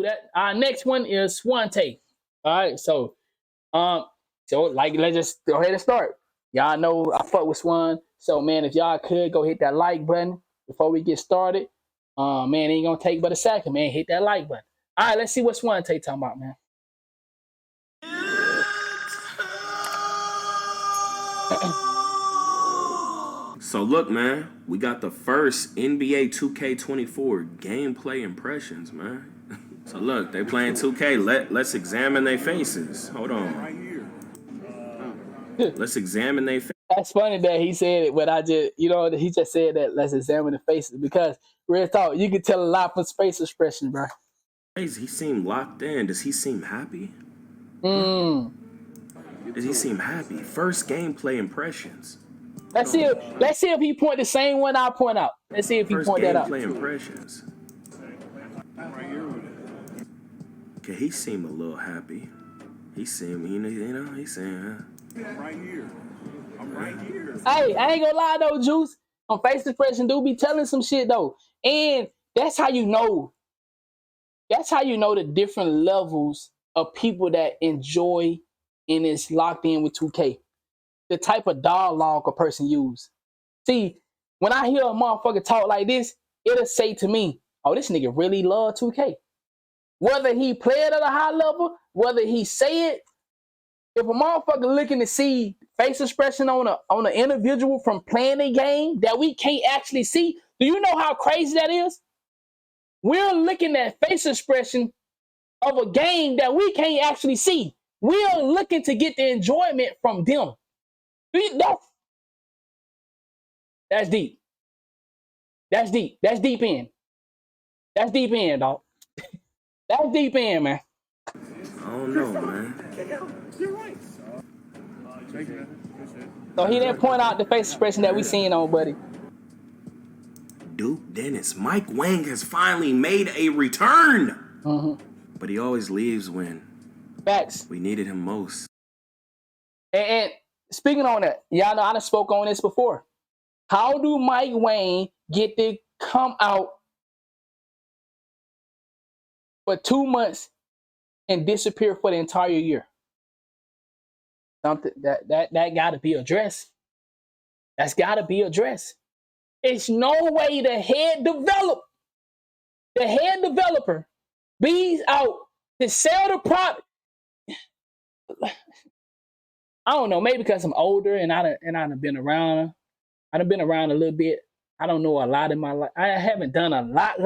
that. Our next one is SwantE. All right, so like let's just go ahead and start. Y'all know I fuck with Swan. So man, if y'all could go hit that like button before we get started. Man, ain't gonna take but a second, man. Hit that like button. All right, let's see what SwantE talking about, man. So look, man, we got the first NBA 2K24 gameplay impressions, man. So look, they playing 2K. Let's examine their faces. Hold on. Let's examine their faces. That's funny that he said it, but he just said that let's examine the faces because real talk, you can tell a lot from face expression, bro. He seemed locked in. Does he seem happy? Mm. Does he seem happy? First gameplay impressions. Let's see if he point the same one I point out. Let's see if he point that out. First gameplay impressions. Okay, he seemed a little happy. He seemed, he seemed. I'm right here. I'm right here. Hey, I ain't gonna lie though, Juice. On face expression, do be telling some shit though, and that's how you know. That's how you know the different levels of people that enjoy and is locked in with 2K. The type of dialogue a person use. See, when I hear a motherfucker talk like this, it'll say to me, "Oh, this nigga really love 2K." Whether he play it at a high level, whether he say it, if a motherfucker looking to see face expression on an individual from playing a game that we can't actually see, do you know how crazy that is? We're looking at face expression of a game that we can't actually see. We're looking to get the enjoyment from them. That's deep. That's deep. That's deep in. That's deep in, dog. That's deep in, man. I don't know, man. You're right. So he didn't point out the face expression that we seen on, buddy. Duke Dennis, Mike Wang has finally made a return. Mm-hmm. But he always leaves when Facts. we needed him most. And speaking on that, y'all know I done spoke on this before. How do Mike Wang get to come out for 2 months and disappear for the entire year? Something that gotta be addressed. That's gotta be addressed. It's no way the head developer bees out to sell the product. I don't know, maybe because I'm older and I done been around. I done been around a little bit. I don't know a lot in my life. I haven't done a lot,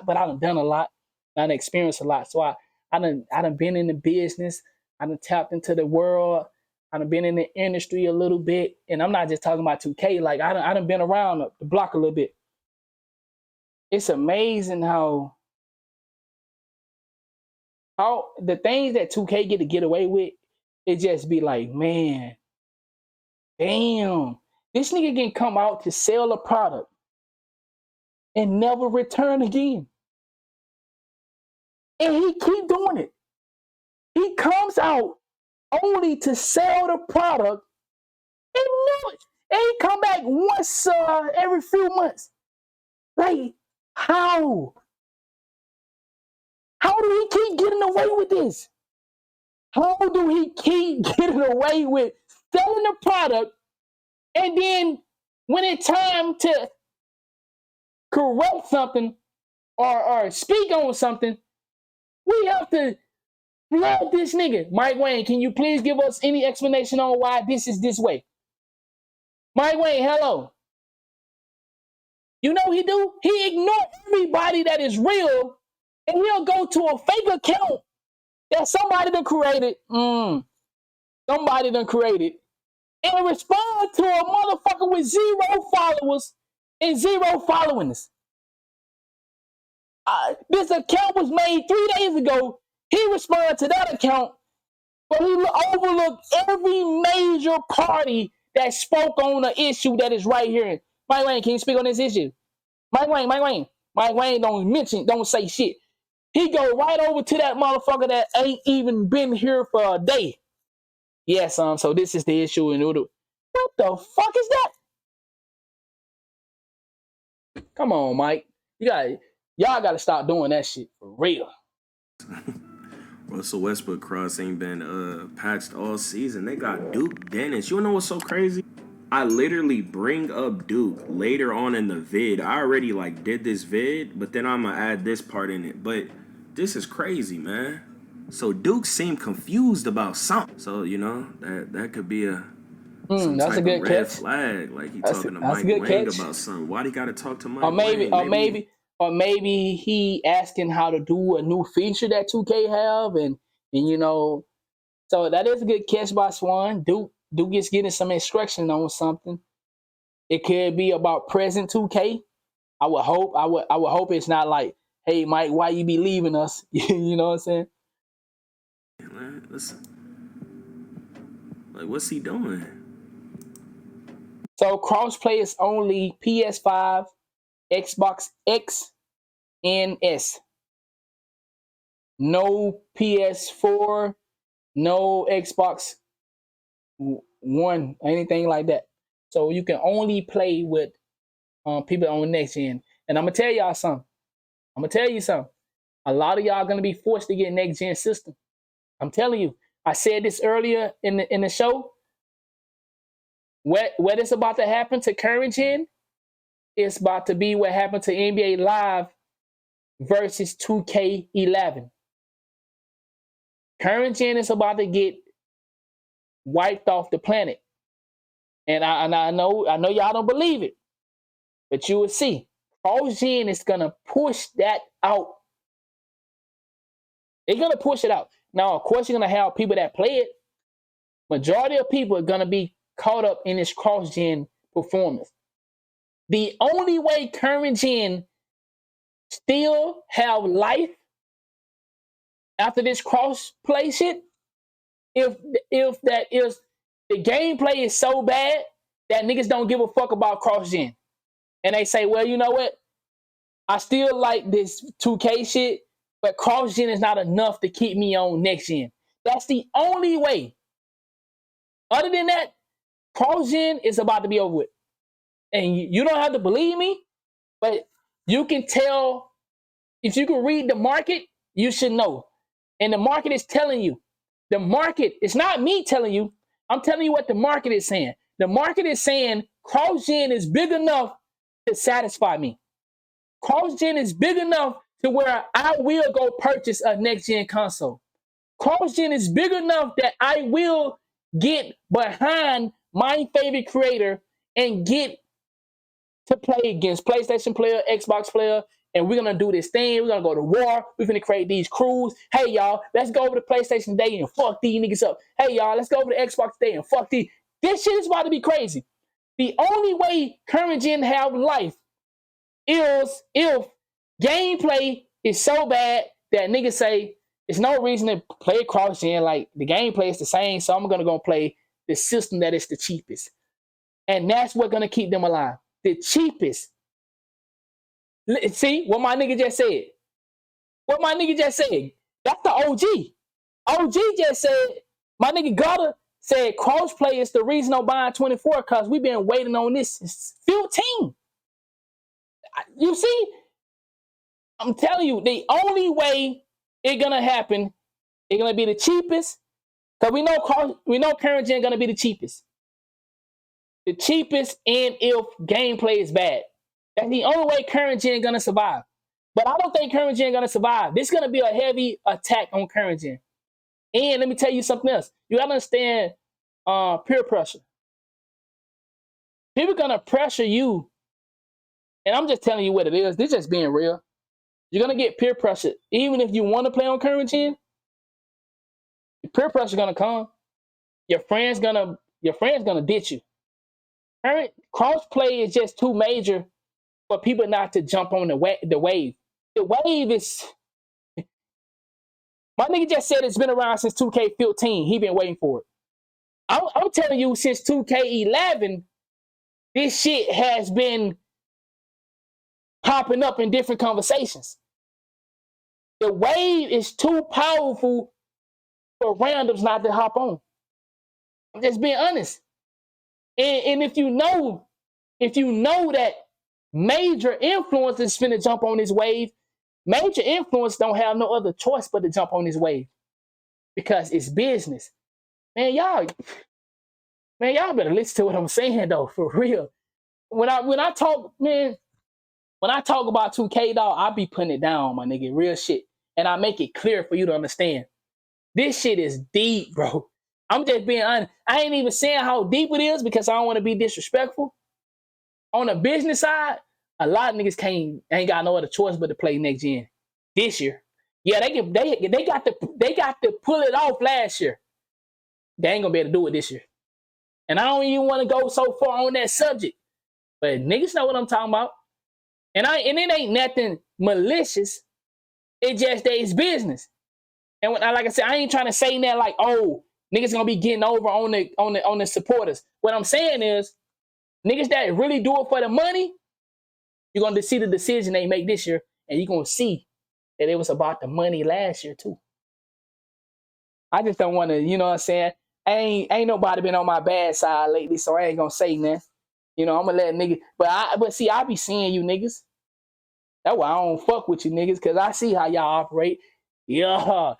but I done done a lot. I done experienced a lot. So I done been in the business. I done tapped into the world. I done been in the industry a little bit. And I'm not just talking about 2K. Like I done been around the block a little bit. It's amazing how the things that 2K get away with, it just be like, man, damn. This nigga can come out to sell a product and never return again. And he keep doing it. He comes out only to sell the product and he come back once every few months. Like, how? How do he keep getting away with this? How do he keep getting away with selling the product and then when it's time to correct something or speak on something, we have to flood this nigga. Mike Wang, can you please give us any explanation on why this is this way? Mike Wang, hello. You know he do? He ignore everybody that is real and he'll go to a fake account that somebody done created. Somebody done created. And respond to a motherfucker with 0 followers and 0 followings. This account was made 3 days ago. He responded to that account, but he overlooked every major party that spoke on the issue that is right here. Mike Wang, can you speak on this issue? Mike Wang don't say shit. He go right over to that motherfucker that ain't even been here for a day. Yes, so this is the issue and what the fuck is that? Come on, Mike. Y'all gotta stop doing that shit for real. Russell Westbrook cross ain't been patched all season. They got Duke Dennis. You know what's so crazy? I literally bring up Duke later on in the vid. I already like did this vid, but then I'm gonna add this part in it. But this is crazy, man. So Duke seemed confused about something. So that could be some That's a type of good red catch. flag. Like he That's talking to a Mike good Wang catch. about something. Why do he got to talk to Or Mike maybe, Wang? or Maybe maybe, or maybe he asking how to do a new feature that 2K have, and so that is a good catch by Swan. Duke is getting some instruction on something. It could be about present 2K. I would hope. I would hope it's not like, hey Mike, why you be leaving us? You know what I'm saying? man, listen. Like what's he doing? So crossplay is only PS5, Xbox X, and S. No PS4, no Xbox One, anything like that. So you can only play with people on next gen. And I'm gonna tell y'all something. I'm gonna tell you something. A lot of y'all gonna be forced to get next gen system. I'm telling you. I said this earlier in the show. What is about to happen to current gen is about to be what happened to NBA Live versus 2K11. Current gen is about to get wiped off the planet. And I know y'all don't believe it, but you will see. Cross gen is gonna push that out. They're gonna push it out. Now, of course, you're gonna have people that play it. Majority of people are gonna be caught up in this cross gen performance. The only way current gen still have life after this cross play shit, if that is the gameplay is so bad that niggas don't give a fuck about cross gen, and they say, well, you know what? I still like this 2K shit, but cross gen is not enough to keep me on next gen. That's the only way. Other than that, cross gen is about to be over with. And you don't have to believe me, but you can tell. If you can read the market, you should know. And the market is telling you. The market, it's not me telling you. I'm telling you what the market is saying. The market is saying cross gen is big enough to satisfy me. Cross gen is big enough to where I will go purchase a next gen console. Cross gen is big enough that I will get behind my favorite creator and get to play against PlayStation player, Xbox player, and we're gonna do this thing. We're gonna go to war. We're gonna create these crews. Hey y'all, let's go over to PlayStation today and fuck these niggas up. Hey y'all, let's go over to Xbox today and fuck these. This shit is about to be crazy. The only way current gen have life is if gameplay is so bad that niggas say there's no reason to play cross gen. Like the gameplay is the same, so I'm gonna go play the system that is the cheapest, and that's what's gonna keep them alive. The cheapest. See what my nigga just said. What my nigga just said. That's the OG. OG just said, my nigga Gutter said crossplay is the reason I'm buying 24 because we've been waiting on this since 15. You see, I'm telling you, the only way it's gonna happen, it's gonna be the cheapest. Because we know current gen gonna be the cheapest. The cheapest, and if gameplay is bad. That's the only way current gen gonna survive. But I don't think current gen gonna survive. This is gonna be a heavy attack on current gen. And let me tell you something else. You gotta understand peer pressure. People gonna pressure you, and I'm just telling you what it is. This just being real. You're gonna get peer pressure, even if you want to play on current gen. The peer pressure gonna come. Your friends gonna ditch you. Current crossplay is just too major for people not to jump on the wave. The wave is. My nigga just said it's been around since 2K15. He been waiting for it. I'm telling you, since 2K11, this shit has been popping up in different conversations. The wave is too powerful for randoms not to hop on. I'm just being honest. And if you know that major influencers finna jump on this wave, major influence don't have no other choice but to jump on this wave because it's business. Man, y'all better listen to what I'm saying though, for real. When I talk, man, when I talk about 2K, dog, I be putting it down, my nigga, real shit. And I make it clear for you to understand. This shit is deep, bro. I'm just being honest. I ain't even saying how deep it is because I don't want to be disrespectful. On the business side, a lot of niggas ain't got no other choice but to play next gen this year. Yeah, they got to pull it off last year. They ain't gonna be able to do it this year. And I don't even want to go so far on that subject. But niggas know what I'm talking about. And it ain't nothing malicious. It just that it's business. And like I said, I ain't trying to say that like, oh, niggas gonna be getting over on the supporters. What I'm saying is, niggas that really do it for the money, you're gonna see the decision they make this year, and you're gonna see that it was about the money last year too. I just don't want to, you know what I'm saying? Ain't nobody been on my bad side lately, so I ain't gonna say nothing. You know, I'm gonna let niggas, but see, I be seeing you niggas. That's why I don't fuck with you niggas, cause I see how y'all operate. Yeah.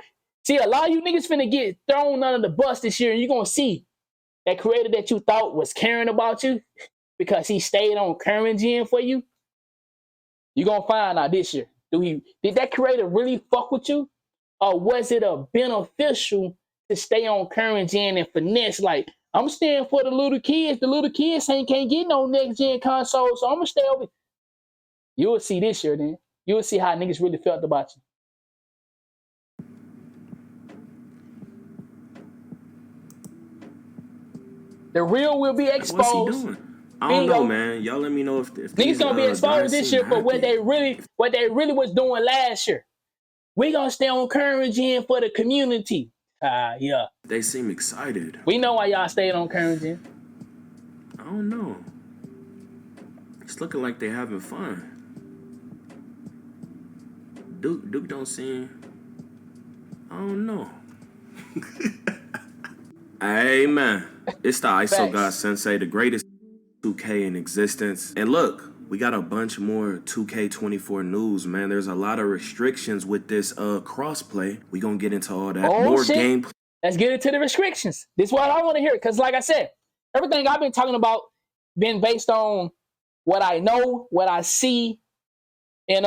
See, a lot of you niggas finna get thrown under the bus this year, and you're gonna see that creator that you thought was caring about you because he stayed on current gen for you. You're gonna find out this year. Did that creator really fuck with you? Or was it a beneficial to stay on current gen and finesse? Like, I'm staying for the little kids. The little kids can't get no next gen console, so I'm gonna stay over. You will see this year then. You will see how niggas really felt about you. The real will be exposed. What's he doing? I don't know, man. Y'all let me know if niggas gonna be exposed this year for what they really was doing last year. We gonna stay on current gen for the community. Yeah. They seem excited. We know why y'all stayed on current gen. I don't know. It's looking like they having fun. Duke don't seem. I don't know. Hey man, it's the ISO God Sensei, the greatest 2K in existence. And look, we got a bunch more 2K24 news, man. There's a lot of restrictions with this crossplay. We gonna get into all that. More gameplay. Let's get into the restrictions. This is what I want to hear, because like I said, everything I've been talking about been based on what I know, what I see, and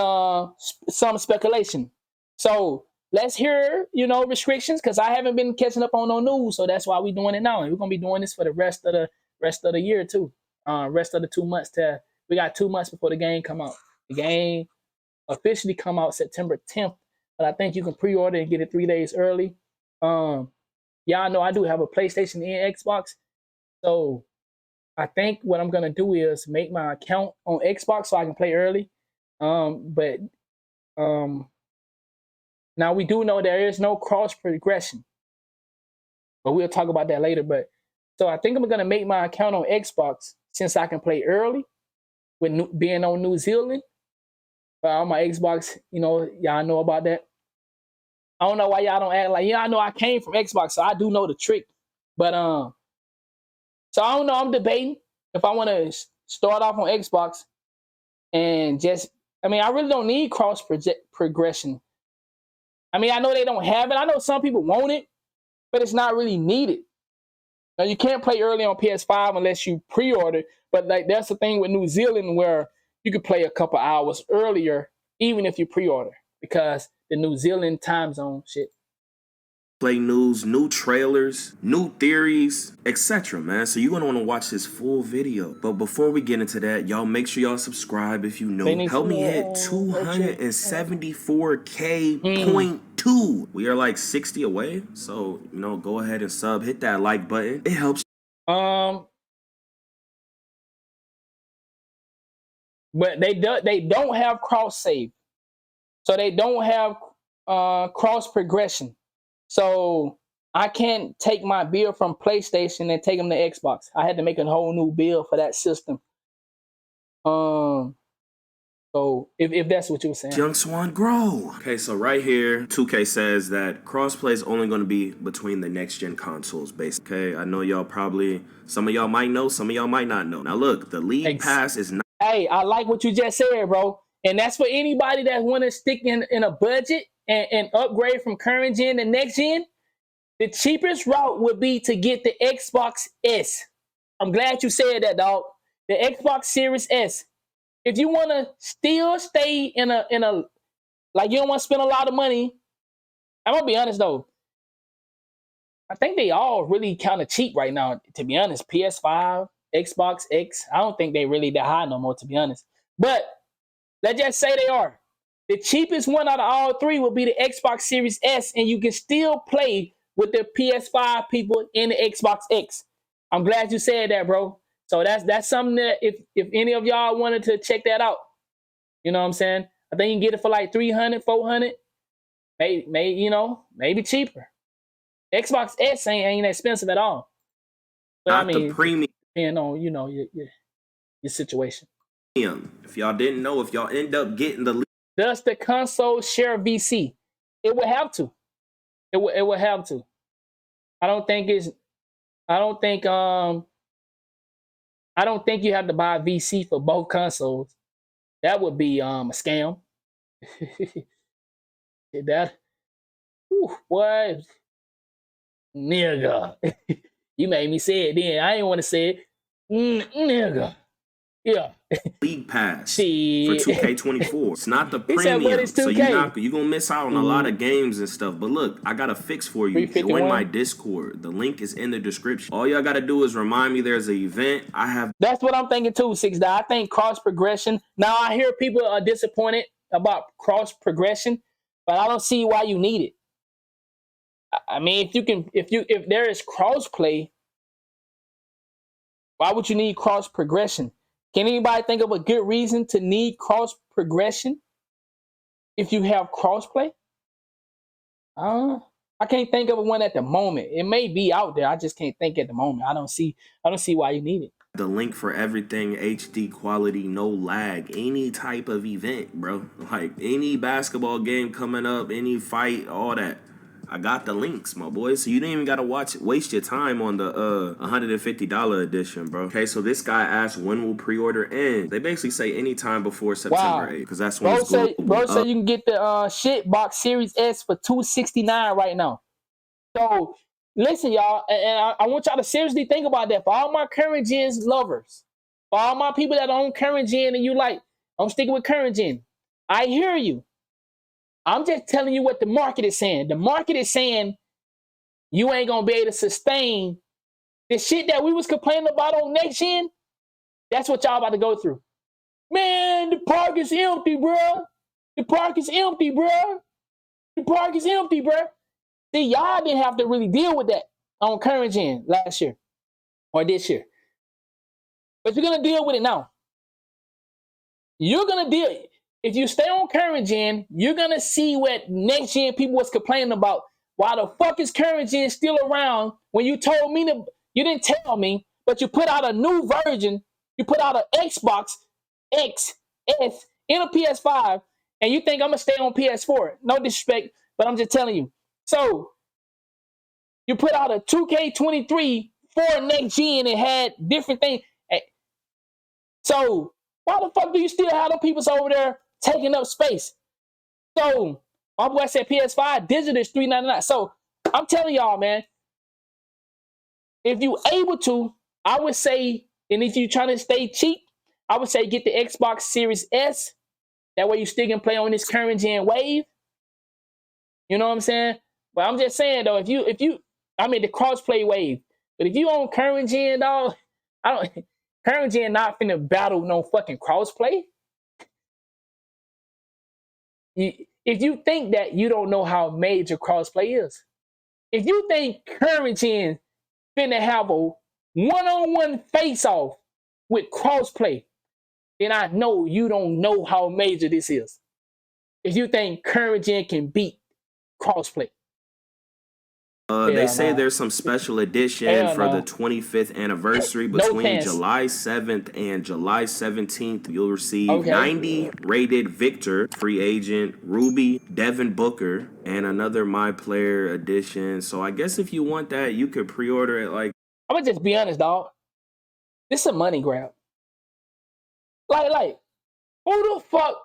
some speculation. So let's hear, restrictions, because I haven't been catching up on no news, so that's why we're doing it now. And we're gonna be doing this for the rest of the year too. Rest of the 2 months we got 2 months before the game come out. The game officially come out September 10th, but I think you can pre-order and get it 3 days early. Y'all know I do have a PlayStation and Xbox, so I think what I'm gonna do is make my account on Xbox so I can play early. But now we do know there is no cross progression, but we'll talk about that later. But so I think I'm gonna make my account on Xbox since I can play early with being on New Zealand. On my Xbox, y'all know about that. I don't know why y'all don't act like, I know I came from Xbox, so I do know the trick. But so I don't know. I'm debating if I want to start off on Xbox and I really don't need cross progression. I know they don't have it. I know some people want it, but it's not really needed. Now, you can't play early on PS5 unless you pre-order, but like that's the thing with New Zealand where you could play a couple hours earlier even if you pre-order, because the New Zealand time zone shit. Play news, new trailers, new theories, etc., man. So you're going to want to watch this full video. But before we get into that, y'all make sure y'all subscribe if you know. Help me hit 274K.2. We are like 60 away. So, go ahead and sub. Hit that like button. It helps. But they don't have cross save. So they don't have cross progression. So I can't take my build from PlayStation and take them to Xbox. I had to make a whole new build for that system. So if that's what you were saying. Young Swan grow. Okay, so right here, 2K says that crossplay is only going to be between the next gen consoles, basically. Okay, I know some of y'all might know, some of y'all might not know. Now look, the League Pass is not. Hey, I like what you just said, bro. And that's for anybody that want to stick in a budget and upgrade from current gen to next gen. The cheapest route would be to get the Xbox S. I'm glad you said that, dog. The Xbox Series S. If you want to still stay in a like you don't want to spend a lot of money, I'm gonna be honest though. I think they all really kind of cheap right now. To be honest, PS5, Xbox X. I don't think they really that high no more. To be honest, but let's just say they are. The cheapest one out of all three will be the Xbox Series S, and you can still play with the PS5 people in the Xbox X. I'm glad you said that, bro. So that's something that if any of y'all wanted to check that out, you know what I'm saying? I think you can get it for like 300, 400, maybe cheaper. Xbox S ain't expensive at all. But Not I mean, the premium. depending on your situation. If y'all didn't know, if y'all end up getting the Does the console share VC? It would have to. It would have to. I don't think you have to buy VC for both consoles. That would be a scam. That what nigga. You made me say it then. I didn't want to say it. Nigga. Yeah. League Pass Shit. for 2K24. It's not the He said, premium, "What is so 2K?" you're gonna miss out on a lot of games and stuff. But look, I got a fix for you. 351? Join my Discord. The link is in the description. All y'all gotta do is remind me there's an event. I have. That's what I'm thinking too, 6 I think cross progression. Now I hear people are disappointed about cross progression, but I don't see why you need it. I mean, if there is cross play, why would you need cross progression? Can anybody think of a good reason to need cross progression if you have cross play? I can't think of one at the moment. It may be out there. I just can't think at the moment. I don't see why you need it. The link for everything HD quality, no lag, any type of event, bro. Like any basketball game coming up, any fight, all that. I got the links, my boy. So you didn't even gotta waste your time on the $150 edition, bro. Okay, so this guy asked when will pre-order end? They basically say anytime before September 8th, because that's when it's global. Bro said you can get the shit box Series S for $269 right now. So listen, y'all, and I want y'all to seriously think about that. For all my current gen lovers, for all my people that own current gen and you like, I'm sticking with current gen. I hear you. I'm just telling you what the market is saying. The market is saying you ain't gonna be able to sustain the shit that we was complaining about on next gen. That's what y'all about to go through. Man, the park is empty, bro. The park is empty, bro. The park is empty, bro. See, y'all didn't have to really deal with that on current gen last year or this year. But you're gonna deal with it now. You're gonna deal. If you stay on current gen, you're gonna see what next gen people was complaining about. Why the fuck is current gen still around when you told me to? You didn't tell me, but you put out a new version. You put out an Xbox X, S, and a PS5, and you think I'm gonna stay on PS4. No disrespect, but I'm just telling you. So you put out a 2K23 for next gen and had different things. So why the fuck do you still have them people over there taking up space? So my boy said PS5 digital is $399. So I'm telling y'all, man, if you able to, I would say, and if you're trying to stay cheap, I would say get the Xbox Series S. That way you still can play on this current gen wave. You know what I'm saying? But I'm just saying though, if you I mean the crossplay wave. But if you on current gen, dog, current gen not finna battle no fucking crossplay. If you think that, you don't know how major crossplay is. If you think current gen finna have a one-on-one face-off with crossplay, then I know you don't know how major this is. If you think current gen can beat crossplay. They say there's some special edition for the 25th anniversary between July 7th and July 17th. You'll receive 90 rated Victor, free agent, Ruby, Devin Booker, and another My Player edition. So I guess if you want that, you could pre-order it. Like, I'm gonna just be honest, dog. This is a money grab. Like, who the fuck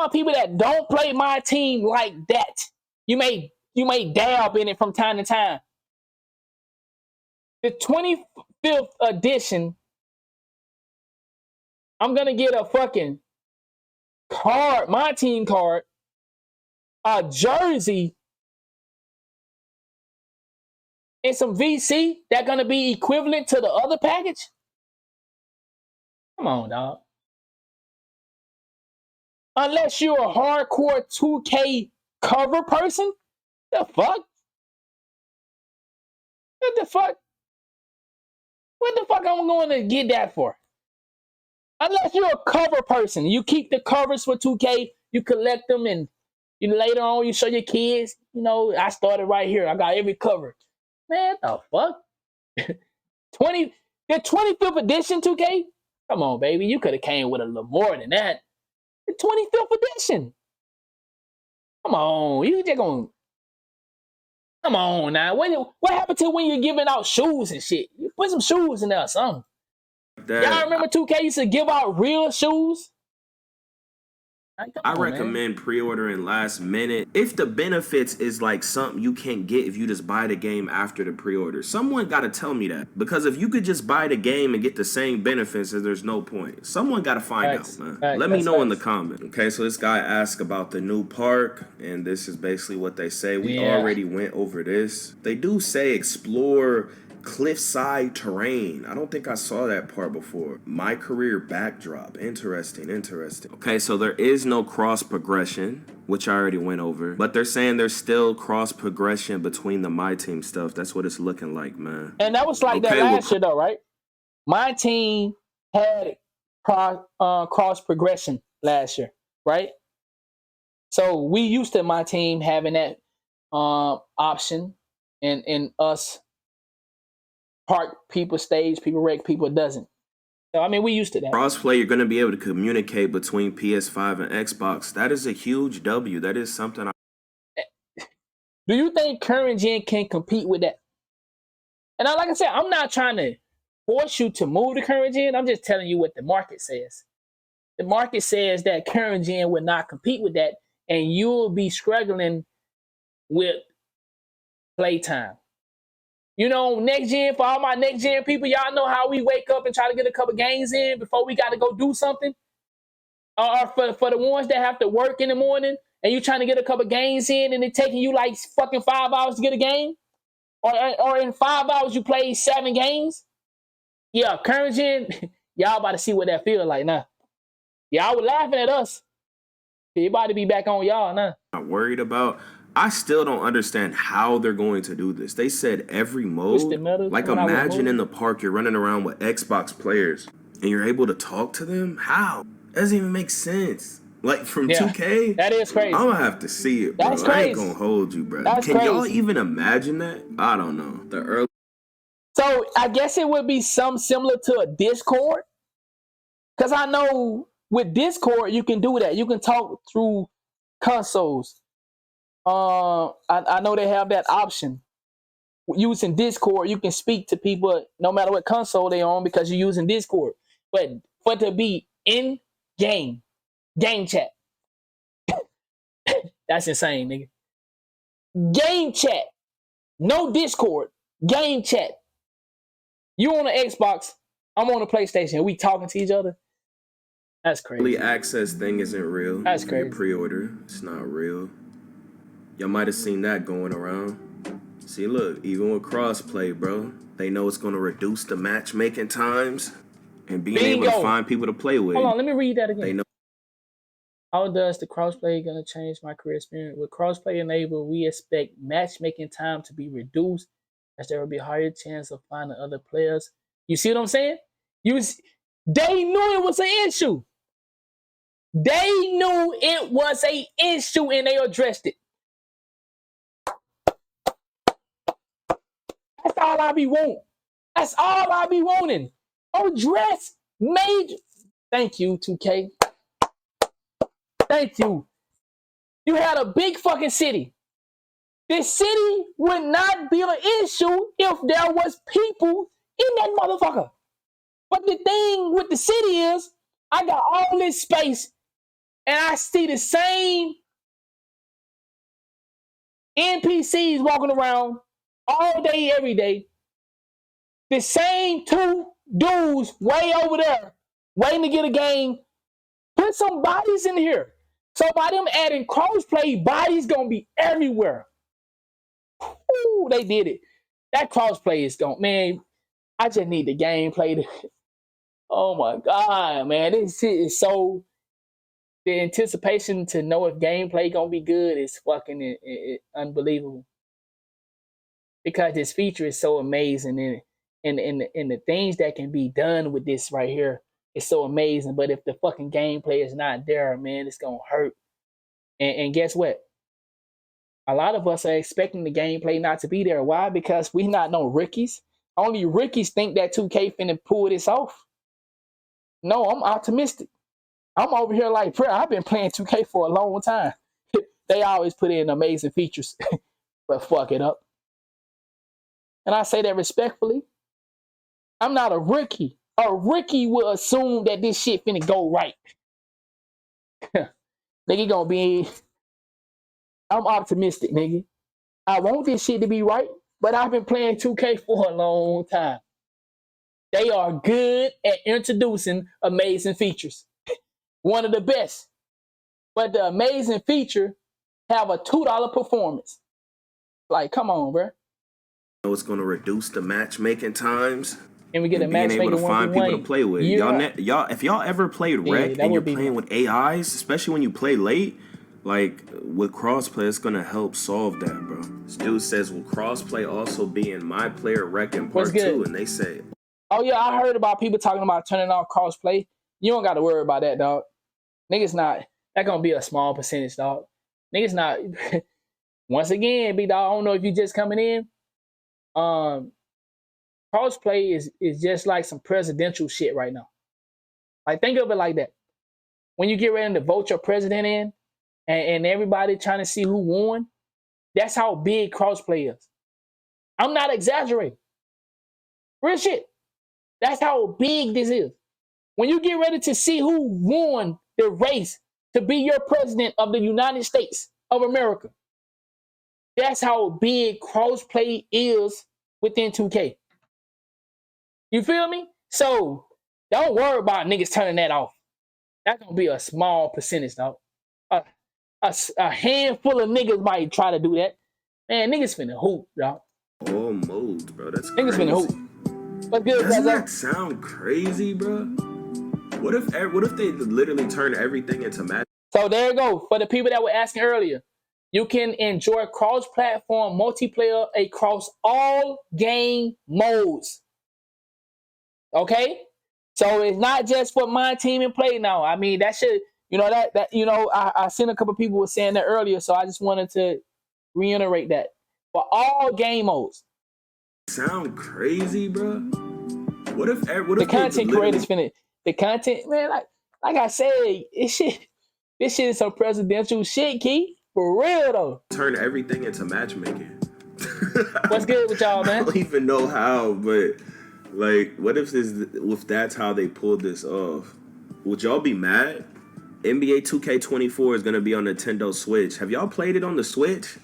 around people that don't play my team like that. You may dab in it from time to time. The 25th edition, I'm gonna get a fucking card, my team card, a jersey, and some VC that gonna be equivalent to the other package. Come on, dog. Unless you're a hardcore 2K cover person, the fuck? What the fuck? What the fuck I'm going to get that for? Unless you're a cover person, you keep the covers for 2K, you collect them, and later on you show your kids. I started right here. I got every cover. Man, the fuck? The 25th edition 2K? Come on, baby. You could have came with a little more than that. The 25th edition. Come on. You just gonna... Come on now. What happened to when you're giving out shoes and shit? You put some shoes in there or something. Y'all remember 2K used to give out real shoes? I recommend pre-ordering last minute if the benefits is like something you can't get if you just buy the game after the pre-order. Someone got to tell me that, because if you could just buy the game and get the same benefits, then there's no point. Someone got to find out, man. Let me know in the comment. Okay, so this guy asked about the new park, and this is basically what they say. We already went over this. They do say explore cliffside terrain. I don't think I saw that part before. My career backdrop. Interesting. Okay, so there is no cross progression, which I already went over. But they're saying there's still cross progression between the My Team stuff. That's what it's looking like, man. And that was like that last year, though, right? My team had cross progression last year, right? So we used to my team having that option, and us park people, stage people, wreck people doesn't. So, I mean, we used to that. Crossplay, you're going to be able to communicate between PS5 and Xbox. That is a huge W. That is something. Do you think current gen can compete with that? And like I said, I'm not trying to force you to move to current gen. I'm just telling you what the market says. The market says that current gen will not compete with that, and you'll be struggling with playtime. Next gen, for all my next gen people, y'all know how we wake up and try to get a couple games in before we got to go do something? Or for the ones that have to work in the morning and you trying to get a couple games in and it taking you like fucking 5 hours to get a game? Or in 5 hours you play 7 games? Yeah, current gen, y'all about to see what that feels like now. Y'all were laughing at us. You about to be back on y'all now. Not worried about... I still don't understand how they're going to do this. They said every mode. Like, imagine in the park you're running around with Xbox players and you're able to talk to them. How? That doesn't even make sense. Like, from 2K? That is crazy. I'm going to have to see it, bro. That's crazy. I ain't going to hold you, bro. Can y'all even imagine that? I don't know. So, I guess it would be something similar to a Discord. Because I know with Discord, you can do that. You can talk through consoles. I know they have that option. Using Discord, you can speak to people no matter what console they're on because you're using Discord. But for it to be in game chat, that's insane, nigga. Game chat, no Discord, game chat. You on the Xbox, I'm on the PlayStation. We talking to each other. That's crazy. Early access thing isn't real. That's crazy. Pre-order, it's not real. Y'all might have seen that going around. See, look, even with crossplay, bro, they know it's going to reduce the matchmaking times and being able to find people to play with. Hold on, let me read that again. They know. How does the crossplay going to change my career experience? With crossplay enabled, we expect matchmaking time to be reduced as there will be a higher chance of finding other players. You see what I'm saying? They knew it was an issue. They knew it was an issue and they addressed it. That's all I be wanting. That's all I be wanting. Address major. Thank you, 2K. Thank you. You had a big fucking city. This city would not be an issue if there was people in that motherfucker. But the thing with the city is, I got all this space and I see the same NPCs walking around all day, every day. The same two dudes way over there waiting to get a game. Put some bodies in here. So by them adding crossplay, bodies gonna be everywhere. Ooh, they did it. That crossplay is gone. Man, I just need the gameplay. Oh my God, man. This shit is so... The anticipation to know if gameplay gonna be good is fucking unbelievable. Because this feature is so amazing, and the things that can be done with this right here is so amazing. But if the fucking gameplay is not there, man, it's gonna hurt. And guess what? A lot of us are expecting the gameplay not to be there. Why? Because we not no rookies. Only rookies think that 2K finna pull this off. No, I'm optimistic. I'm over here like, bro, I've been playing 2K for a long time. They always put in amazing features, but fuck it up. And I say that respectfully. I'm not a rookie. A rookie will assume that this shit finna go right. Nigga gonna be... I'm optimistic, nigga. I want this shit to be right, but I've been playing 2K for a long time. They are good at introducing amazing features. One of the best. But the amazing feature have a $2 performance. Like, come on, bro. It's going to reduce the matchmaking times. And we get a matchmaking being able to find people to play with. Y'all, if y'all ever played Rec and you're playing with AIs, especially when you play late, like with crossplay, it's gonna help solve that, bro. This dude says, will crossplay also be in My Player Rec in Part 2? And they say, oh yeah, I heard about people talking about turning off crossplay. You don't got to worry about that, dog. Niggas not... That gonna be a small percentage, dog. Niggas not... Once again, big dog, I don't know if you just coming in. Crossplay is just like some presidential shit right now. Like, think of it like that. When you get ready to vote your president in, and everybody trying to see who won, that's how big crossplay is. I'm not exaggerating. Real shit. That's how big this is. When you get ready to see who won the race to be your president of the United States of America, that's how big crossplay is within 2K. You feel me? So don't worry about niggas turning that off. That's gonna be a small percentage, dog. A handful of niggas might try to do that. Man, niggas finna hoop, dog. Almost, bro. That's niggas crazy. Finna hoop. What's good, Doesn't brother? that sound crazy, bro? What if they literally turn everything into match? So there you go. For the people that were asking earlier, you can enjoy cross-platform multiplayer across all game modes. Okay? So it's not just for my team and play now. I mean, that should, I seen a couple people were saying that earlier, so I just wanted to reiterate that. For all game modes. Sound crazy, bro? What if the content creators finna... The content, man, like I said, this shit is some presidential shit, Key. For real, though. Turn everything into matchmaking. What's good with y'all, man? I don't even know how, but like, what if that's how they pulled this off? Would y'all be mad? NBA 2K24 is gonna be on Nintendo Switch. Have y'all played it on the Switch?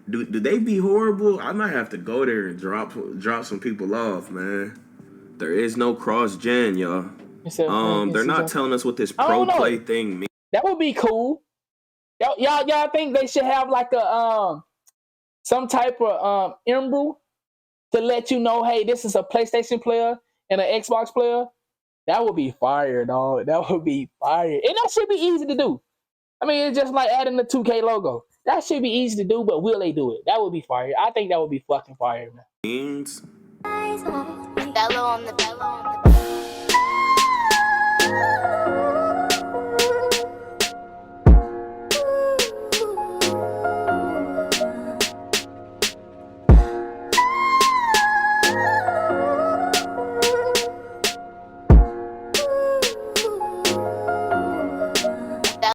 Do they be horrible? I might have to go there and drop some people off, man. There is no cross-gen, y'all. They're not telling us what this pro play thing means. That would be cool. Y'all think they should have like a some type of emblem to let you know, hey, this is a PlayStation player and an Xbox player? That would be fire, dog. That would be fire. And that should be easy to do. I mean, it's just like adding the 2K logo. That should be easy to do, but will they do it? That would be fire. I think that would be fucking fire, man. Means. Bello on the